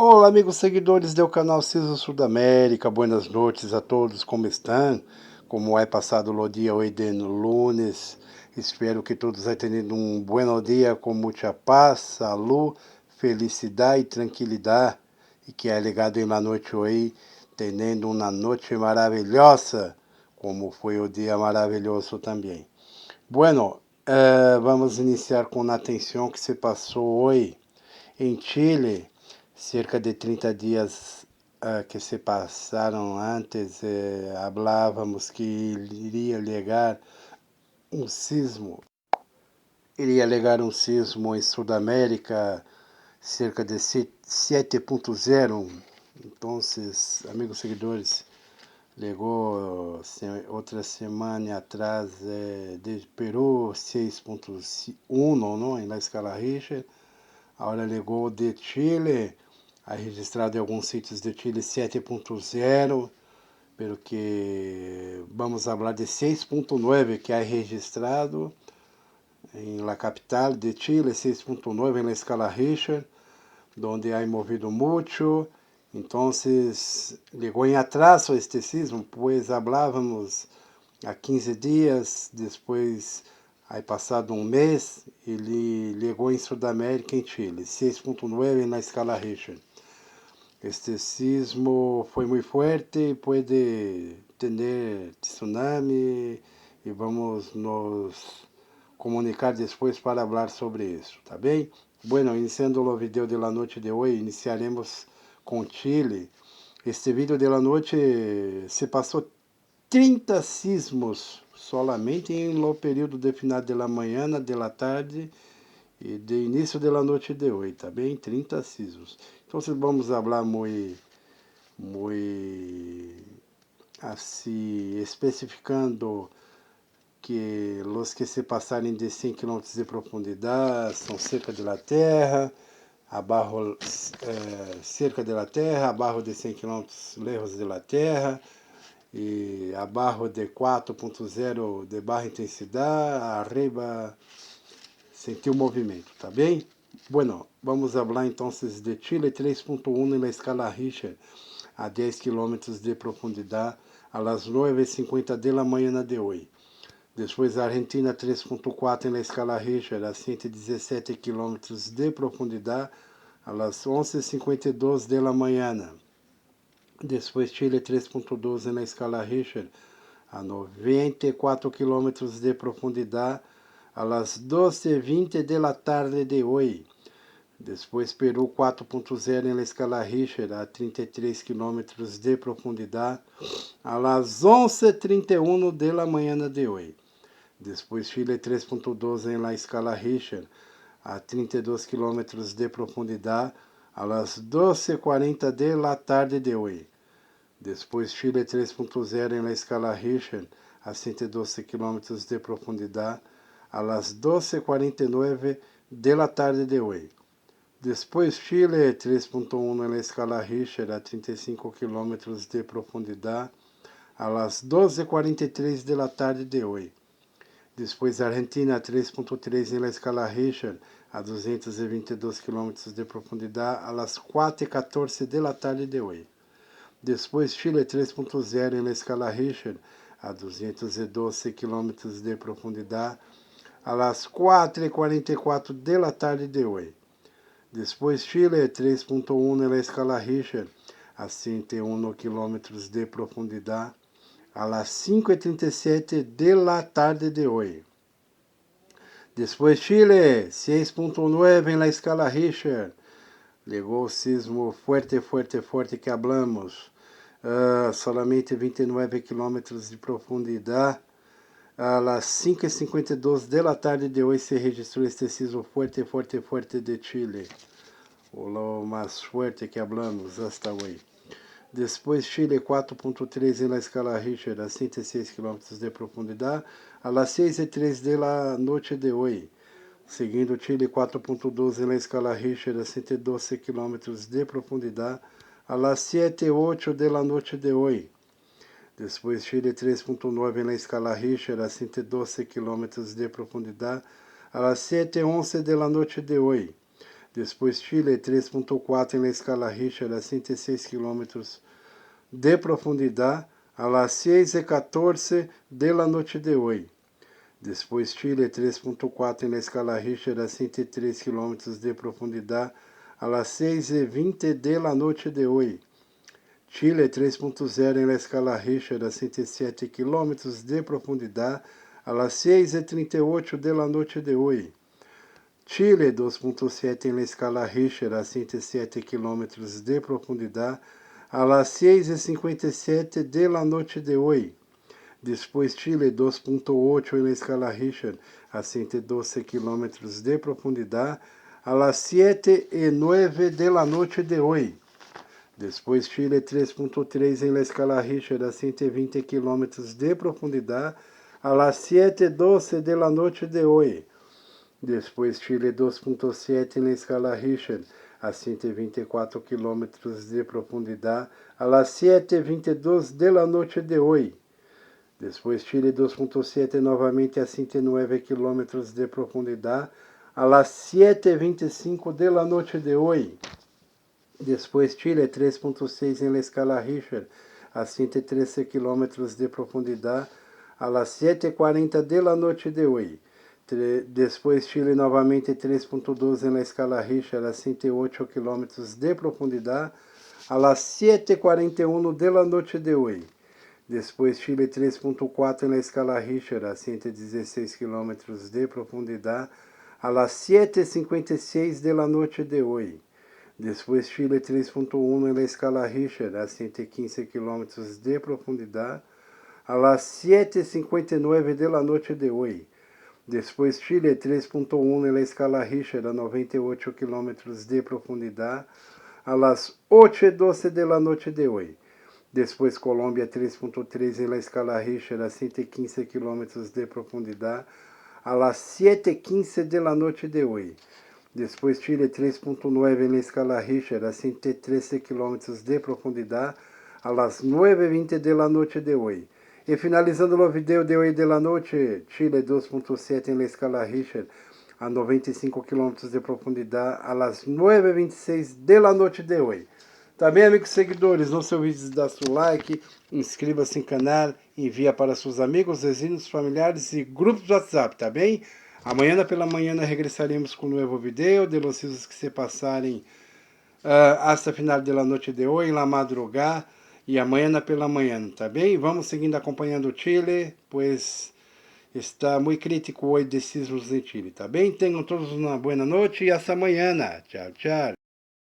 Olá, amigos seguidores do canal CISO Sudamérica, buenas noites a todos, como estão? Como é passado o dia hoje de lunes? Espero que todos tenham um bom dia com muita paz, saúde, felicidade e tranquilidade e que é ligado na noite hoje, tendo uma noite maravilhosa, como foi o dia maravilhoso também. Bueno, vamos iniciar com a atenção que se passou hoje em Chile. Cerca de 30 dias que se passaram antes, falávamos que um iria ligar um sismo em Sudamérica, cerca de 7.0. Então, amigos seguidores, ligou outra semana atrás de Peru 6.1, não, em la escala Richter. Agora ligou de Chile, registrado em alguns sítios de Chile 7.0, pelo que vamos falar de 6.9 que é registrado em la capital de Chile, 6.9 na escala Richter, onde há movido muito. Então, ligou em atraso este sismo, pois falávamos há 15 dias, depois, aí passado um mês, ele ligou em Sudamérica, em Chile, 6.9 na escala Richter. Este sismo foi muito forte, pode ter tsunami e vamos nos comunicar depois para falar sobre isso, tá bem? Bueno, iniciando o vídeo da noite de hoje, iniciaremos com Chile. Este vídeo da noite se passou 30 sismos solamente em lo período de final de la manhã, de la tarde e de início da noite de hoje, tá bem? 30 sismos. Então, vamos falar muito assim, especificando que os que se passarem de 100 km de profundidade são cerca de la Terra, abaixo, cerca de la Terra, abaixo de 100 km lejos de la Terra, e abaixo de 4.0 de baixa intensidade, arriba sentiu o movimento, tá bem? Bueno, vamos falar então de Chile 3.1 na escala Richter, a 10 km de profundidade, às 9h50 da manhã de hoje. Depois a Argentina 3.4 na escala Richter, a 117 km de profundidade, às 11h52 da manhã. Depois Chile 3.12 na escala Richter, a 94 km de profundidade, às 12h20 da tarde de hoje. Depois Peru 4.0 na escala Richter, a 33 km de profundidade, às 11h31 da manhã de hoje. Depois Chile 3.12 na escala Richter, a 32 km de profundidade, às 12h40 da tarde de hoje. Depois Chile 3.0 na escala Richter, a 112 km de profundidade, às 12h49 da tarde de hoje. Depois Chile 3.1 na escala Richter, a 35 km de profundidade, às 12h43 da tarde de hoje. Depois Argentina 3.3 na escala Richter, a 222 km de profundidade, às 4h14 da tarde de hoje. Depois Chile 3.0 na escala Richter, a 212 km de profundidade, às 4h44 da tarde de hoje. Depois Chile 3.1 na escala Richter, a 101 km de profundidade, às 5h37 da tarde de hoje. Depois Chile 6.9 na escala Richter, ligou o sismo forte que hablamos, solamente 29 km de profundidade, às 5h52 da tarde de hoje se registrou este sismo forte de Chile, o mais forte que hablamos hasta hoje. Depois Chile 4.3 na escala Richter, a 106 km de profundidade, às 6h03 da noite de hoje. Seguindo Chile 4.12 na escala Richter, a 112 km de profundidade, às 7h08 da noite de hoje. Depois Chile 3.9 na escala Richter, a 112 km de profundidade, às 7h11 da noite de hoje. Depois Chile 3.4 en la escala Richter a 106 kilómetros de profundidade a las 6:14 de la noche de hoy. Depois Chile 3.4 en la escala Richter a 103 kilómetros de profundidade a las 6:20 de la noche de hoy. Chile 3.0 en la escala Richter a 107 kilómetros de profundidade a las 6:38 de la noche de hoy. Chile 2.7 en la escala Richter a 107 kilómetros de profundidade a las 6:57 de la noche de hoy. Depois Chile 2.8 en la escala Richter a 112 kilómetros de profundidade a las 7:09 de la noche de hoy. Depois Chile 3.3 en la escala Richter a 120 kilómetros de profundidade a las 7:12 de la noche de hoy. Depois Chile 2.7 en la escala Richter a 124 kilómetros de profundidade a las 7:22 de la noche de hoy. Depois Chile 2.7 novamente a 109 kilómetros de profundidade a las 7:25 de la noche de hoy. Depois Chile 3.6 en la escala Richter a 113 kilómetros de profundidade a las 7:40 de la noche de hoy. Depois Chile novamente 3.12 en la escala Richter a 108 kilómetros de profundidade a las 7:41 de la noche de hoy. Depois Chile 3.4 en la escala Richter a 116 kilómetros de profundidade a las 7:56 de la noche de hoy. Depois Chile 3.1 en la escala Richter a 115 kilómetros de profundidade a las 7:59 de la noche de hoy. Depois Chile 3.1 en la escala Richter a 98 kilómetros de profundidade a las 8:12 de la noche de hoy. Depois Colômbia 3.3 en la escala Richter a 115 kilómetros de profundidade a las 7:15 de la noche de hoy. Depois Chile 3.9 en la escala Richter a 113 kilómetros de profundidade a las 9:20 de la noche de hoy. E finalizando o vídeo de hoje de la noche, Chile 2.7 en la escala Richter a 95 kilómetros de profundidade a las 9:26 de la noche de hoy. Também, amigos seguidores, não se olvide de dar seu like, inscreva-se no canal, envia para seus amigos, vizinhos, familiares e grupos do WhatsApp, tá bem? Amanhã pela manhã regressaremos com um novo vídeo de los hijos que se passarem hasta final de la noche de hoje, na madrugada, e amanhã pela manhã, tá bem? Vamos seguindo acompanhando o Chile, pois está muito crítico hoje de sismos em Chile, tá bem? Tenham todos uma boa noite e hasta amanhã. Tchau, tchau.